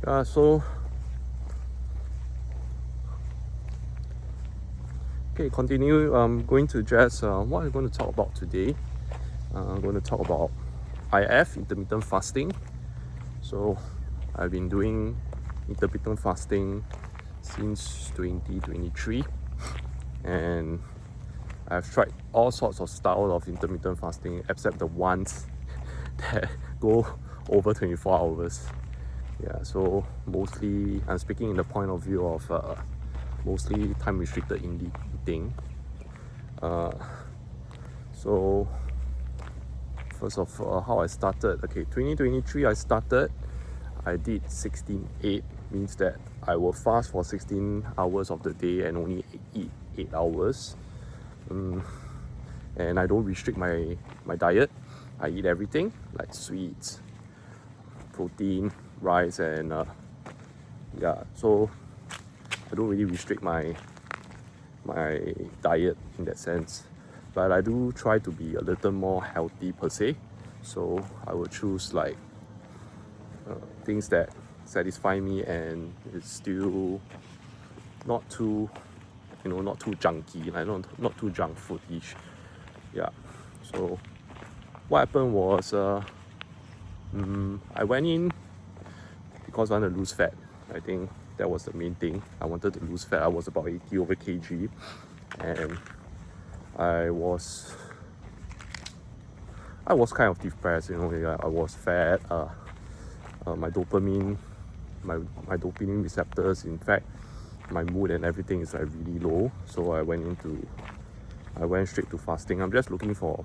So okay, continue. I'm going to address what I'm going to talk about today. I'm going to talk about IF, intermittent fasting. So I've been doing intermittent fasting since 2023, and I've tried all sorts of style of intermittent fasting except the ones that go over 24 hours. Yeah, so mostly I'm speaking in the point of view of mostly time restricted eating. So first of all, how I started. Okay, 2023 I started. I did 16/8, means that I will fast for 16 hours of the day and only eat 8 hours. And I don't restrict my diet. I eat everything like sweets, protein, rice, and so I don't really restrict my diet in that sense, but I do try to be a little more healthy per se. So I will choose like things that satisfy me and it's still not too, not too junky, like not too junk food-ish. Yeah. So what happened was I went in because I wanted to lose fat. I think that was the main thing. I wanted to lose fat. I was about 80 over kg, and I was kind of depressed. I was fat. My dopamine receptors, in fact, my mood and everything is like really low. So I went straight to fasting. I'm just looking for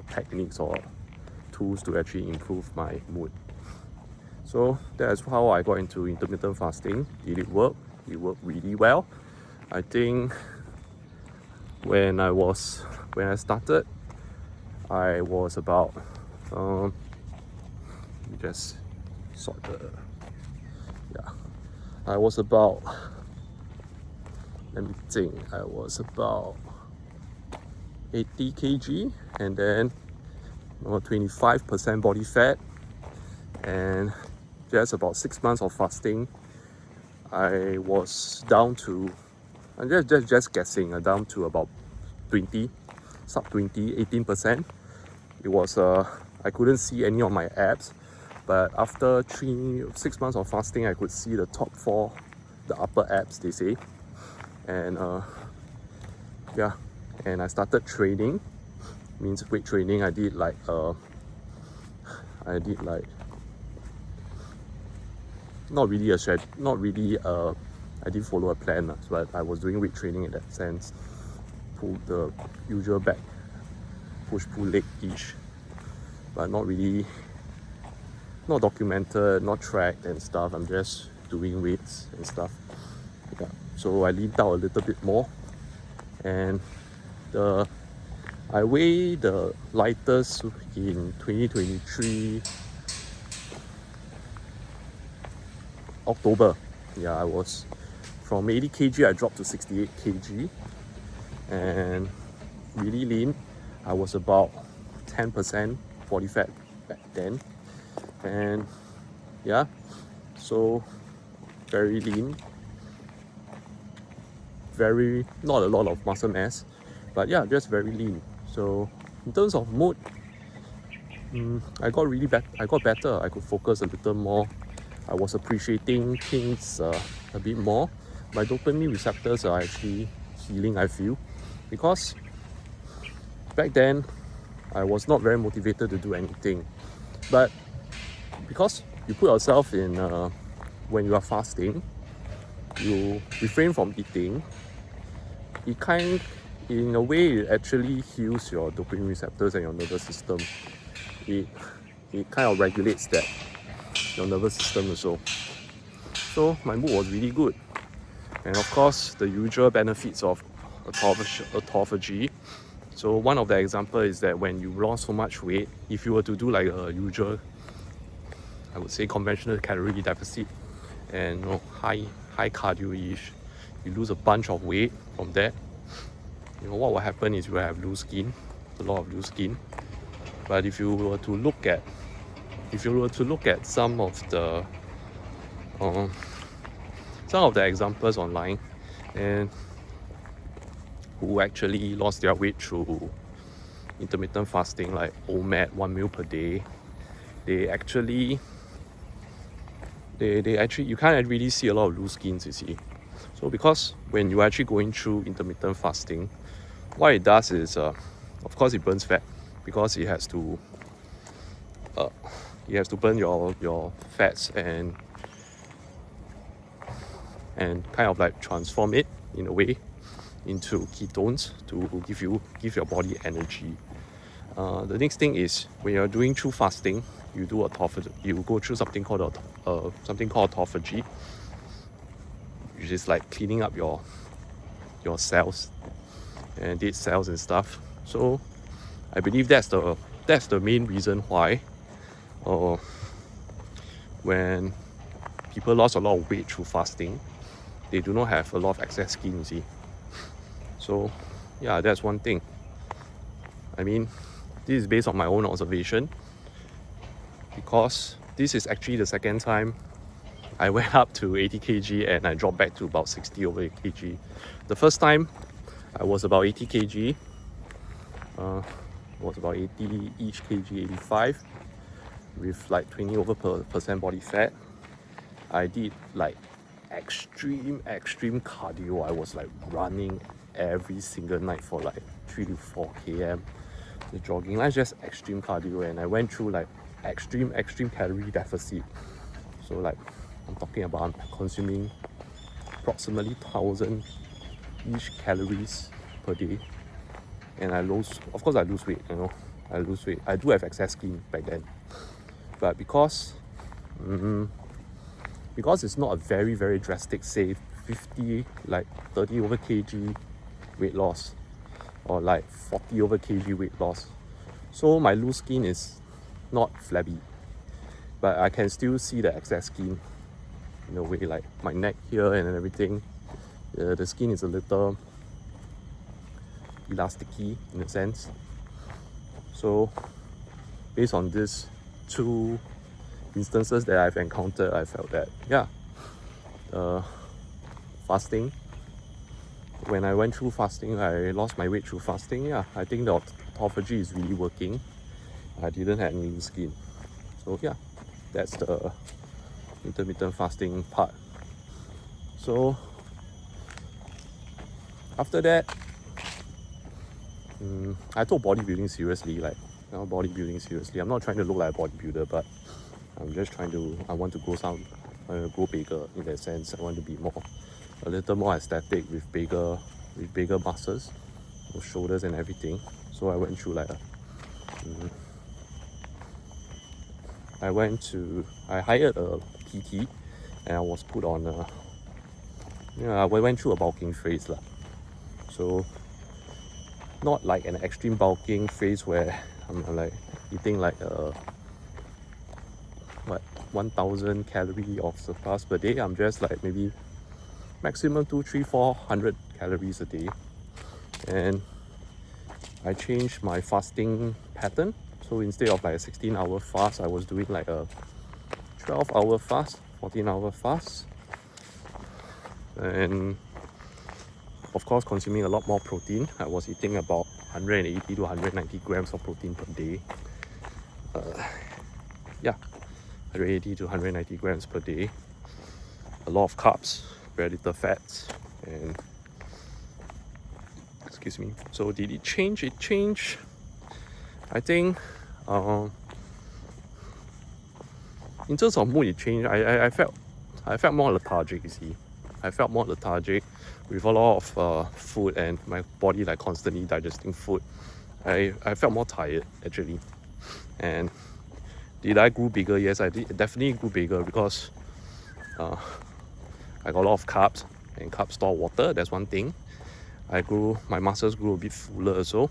techniques or tools to actually improve my mood. So that's how I got into intermittent fasting. Did it work? It worked really well. I think when I started, I was about just sort the yeah. I was about, let me think. I was about 80 kg, and then 25% body fat, and just about 6 months of fasting, I was down to, I'm just guessing, down to about 20, sub 20, 18%. It was I couldn't see any of my abs, but after 6 months of fasting, I could see the top 4, the upper abs, they say. And and I started training, means weight training. I did like not really I didn't follow a plan, but I was doing weight training in that sense. Pull the usual back, push pull leg each, but not really, not documented, not tracked and stuff. I'm just doing weights and stuff. Yeah. So I leaned out a little bit more, and I weighed the lightest in 2023 October. Yeah, I was from 80 kg, I dropped to 68 kg, and really lean. I was about 10% body fat back then, and yeah, so very lean, very not a lot of muscle mass, but yeah, just very lean. So in terms of mood, I got better. I could focus a little more. I was appreciating things a bit more. My dopamine receptors are actually healing, I feel, because back then I was not very motivated to do anything. But because you put yourself in, when you are fasting, you refrain from eating, in a way, it actually heals your dopamine receptors and your nervous system. It kind of regulates that, your nervous system also. So my mood was really good. And of course, the usual benefits of autophagy. So one of the example is that when you lost so much weight, if you were to do like a usual, I would say conventional calorie deficit and high cardio-ish, you lose a bunch of weight from that. What will happen is you will have loose skin, a lot of loose skin. But if you were to look at some of the some of the examples online and who actually lost their weight through intermittent fasting, like OMAD, 1 meal per day, they actually you can't really see a lot of loose skins, you see. So because when you're actually going through intermittent fasting, what it does is of course it burns fat because it has to burn your fats and kind of like transform it in a way into ketones to give your body energy. The next thing is when you're doing through fasting, you do you go through something called autophagy, which is like cleaning up your cells and dead cells and stuff. So I believe that's the main reason why when people lost a lot of weight through fasting, they do not have a lot of excess skin, you see. So yeah, that's one thing. I mean, this is based on my own observation because this is actually the second time I went up to 80 kg and I dropped back to about 60 over kg. The first time I was about 80 kg, was about 80 each kg, 85 with like 20 over percent body fat. I did like extreme cardio. I was like running every single night for like 3 to 4 km. The jogging, that's just extreme cardio, and I went through like extreme calorie deficit. So like I'm talking about I'm consuming approximately 1,000 each calories per day, and I lose weight, you know. I lose weight. I do have excess skin back then, but because it's not a very drastic, say 50 like 30 over kg weight loss or like 40 over kg weight loss, so my loose skin is not flabby, but I can still see the excess skin in a way, like my neck here and everything. The skin is a little elasticy in a sense. So based on these two instances that I've encountered, I felt that fasting, when I went through fasting, I lost my weight through fasting. Yeah, I think the autophagy is really working. I didn't have any loose skin. So yeah, that's the intermittent fasting part. So after that, I took bodybuilding seriously. I'm not trying to look like a bodybuilder, but I'm just I want to grow bigger in that sense. I want to be a little more aesthetic with bigger muscles, shoulders and everything. So I went through I hired a PT and I was put on I went through a bulking phase lah. So not like an extreme bulking phase where I'm like eating like 1,000 calorie of surplus per day. I'm just like maybe maximum 200-400 calories a day, and I changed my fasting pattern. So instead of like a 16-hour fast, I was doing like a 12-hour fast, 14-hour fast, and of course consuming a lot more protein. I was eating about 180 to 190 grams of protein per day. 180 to 190 grams per day. A lot of carbs, very little fats, and excuse me. So did it change? It changed. I think in terms of mood, it changed. I felt more lethargic, you see. I felt more lethargic with a lot of food and my body like constantly digesting food. I felt more tired actually. And did I grow bigger? Yes, I did. Definitely grew bigger because I got a lot of carbs, and carbs store water. That's one thing. My muscles grew a bit fuller also.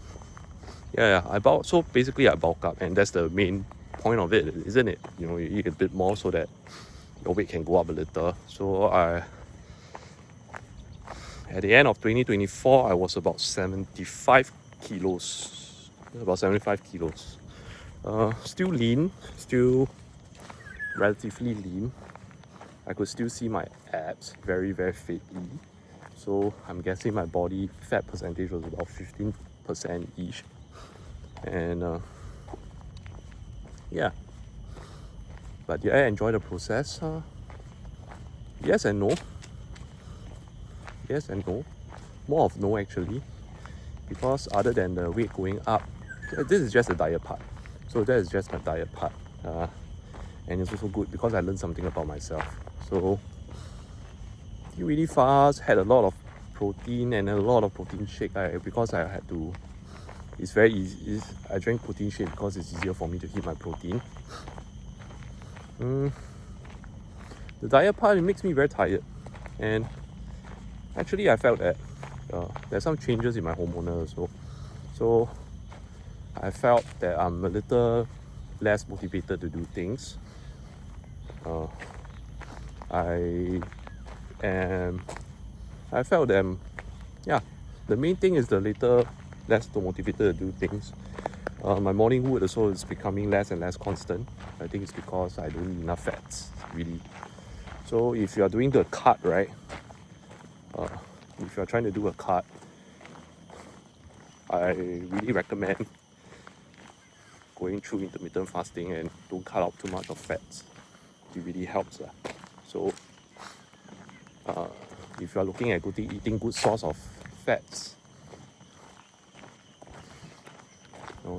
So basically I bulk up, and that's the main point of it, isn't it? You know, you eat a bit more so that your weight can go up a little. So at the end of 2024, I was about 75 kilos. Still lean, still relatively lean, I could still see my abs very, very faintly. So I'm guessing my body fat percentage was about 15% each. And yeah. But did I enjoy the process? Yes and no. Yes and no. More of no actually. Because other than the weight going up, this is just the diet part. So that is just my diet part. And it's also good because I learned something about myself. So eat really fast, had a lot of protein and a lot of protein shake because I had to. It's very easy. I drank protein shake because it's easier for me to hit my protein. The diet part, it makes me very tired, and actually I felt that there's some changes in my hormonal also. So I felt that I'm a little less motivated to do things. I felt that the main thing is the little less motivated to do things. My morning wood also is becoming less and less constant. I think it's because I don't eat enough fats, really. So if you are doing the cut, right? If you are trying to do a cut, I really recommend going through intermittent fasting and don't cut out too much of fats. It really helps. So if you are looking at eating good source of fats,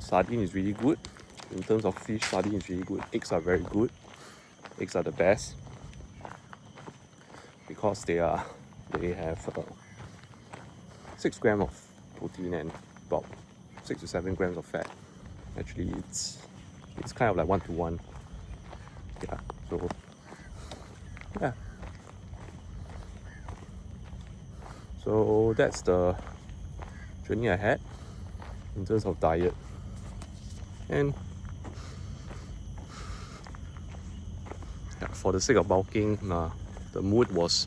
sardine is really good. In terms of fish, sardine is really good. Eggs are very good. Eggs are the best because they have 6 grams of protein and about 6 to 7 grams of fat. Actually, it's kind of like 1-to-1. Yeah. So yeah. So that's the journey I had in terms of diet. And for the sake of bulking, the mood was,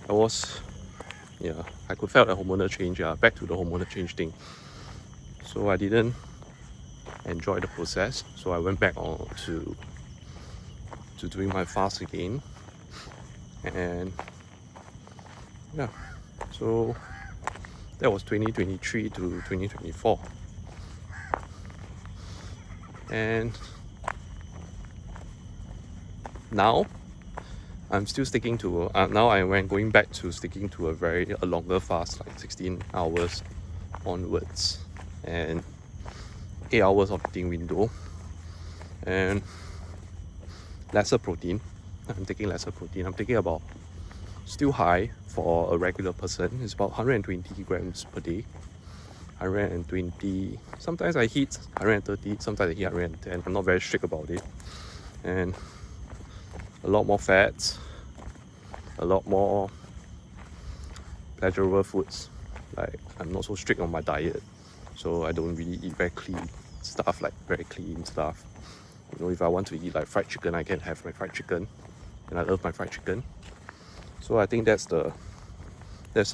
I could feel the hormonal change, back to the hormonal change thing. So I didn't enjoy the process. So I went back on to doing my fast again. And yeah, so that was 2023 to 2024. And now I'm still sticking to now I went going back to sticking to a longer fast, like 16 hours onwards, and 8 hours of eating window, and lesser protein. I'm taking lesser protein. I'm taking about, still high for a regular person, it's about 120 grams per day. 120, sometimes I hit 130, sometimes I hit 110. I'm not very strict about it. And a lot more fats, a lot more pleasurable foods. Like, I'm not so strict on my diet, so I don't really eat very clean stuff, like very clean stuff. If I want to eat like fried chicken, I can have my fried chicken, and I love my fried chicken. So I think that's the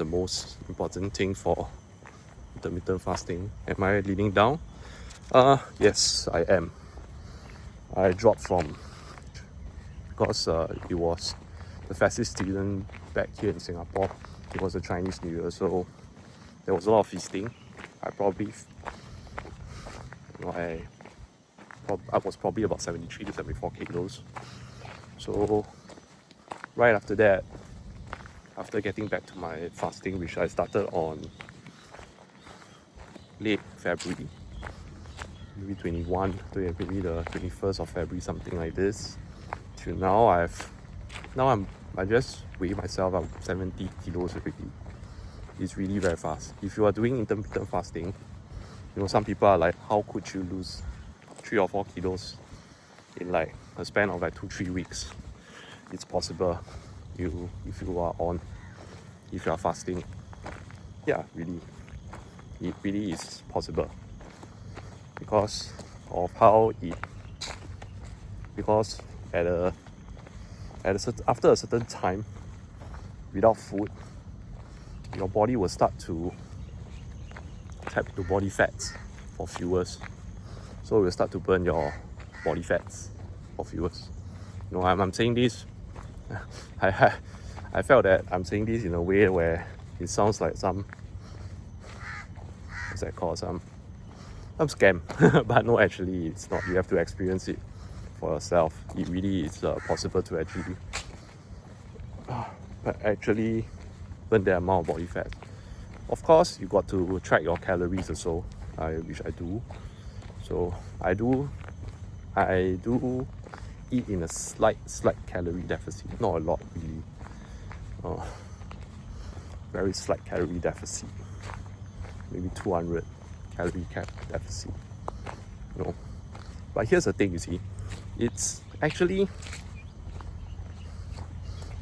most important thing for intermittent fasting. Am I leaning down? Yes, I am. I dropped from, because it was the festive season back here in Singapore. It was the Chinese New Year, so there was a lot of feasting. I was probably about 73 to 74 kilos. So right after that, after getting back to my fasting, which I started on late February, maybe 21, maybe the 21st of February, something like this, till now I just weigh myself up 70 kilos already. It's really very fast. If you are doing intermittent fasting, some people are like, how could you lose 3 or 4 kilos in like a span of like 2-3 weeks? It's possible. If you are fasting, really, it really is possible because of how because after a certain time without food, your body will start to tap into body fats for fuels. So it will start to burn your body fats for fuels. I'm saying this I felt that I'm saying this in a way where it sounds like some, what's that called, some scam. But no, actually it's not. You have to experience it for yourself. It really is possible to actually burn the amount of body fat. Of course, you got to track your calories also, which I do. So I do eat in a slight calorie deficit, not a lot really. Very slight calorie deficit, maybe 200 calorie deficit. But here's the thing, you see, it's actually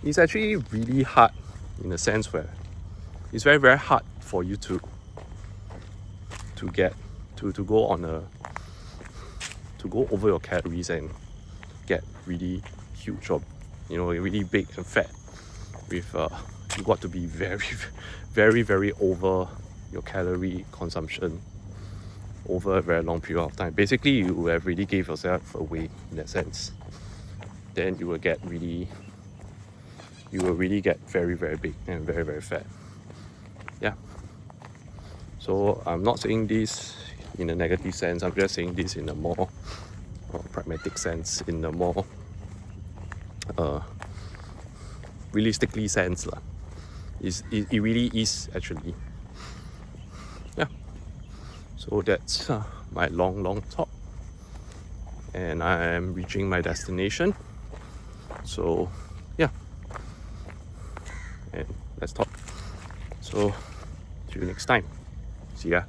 really hard in a sense where it's very, very hard for you to go on to go over your calories and get really huge or really big and fat with you got to be very very very over your calorie consumption over a very long period of time. Basically, you have really gave yourself away in that sense. Then you will really get very, very big and very, very fat. Yeah. So I'm not saying this in a negative sense. I'm just saying this in a more pragmatic sense, in a more realistically sense lah. It really is actually. Yeah. So that's my long talk, and I am reaching my destination. So yeah, and let's talk. So see you next time. See ya.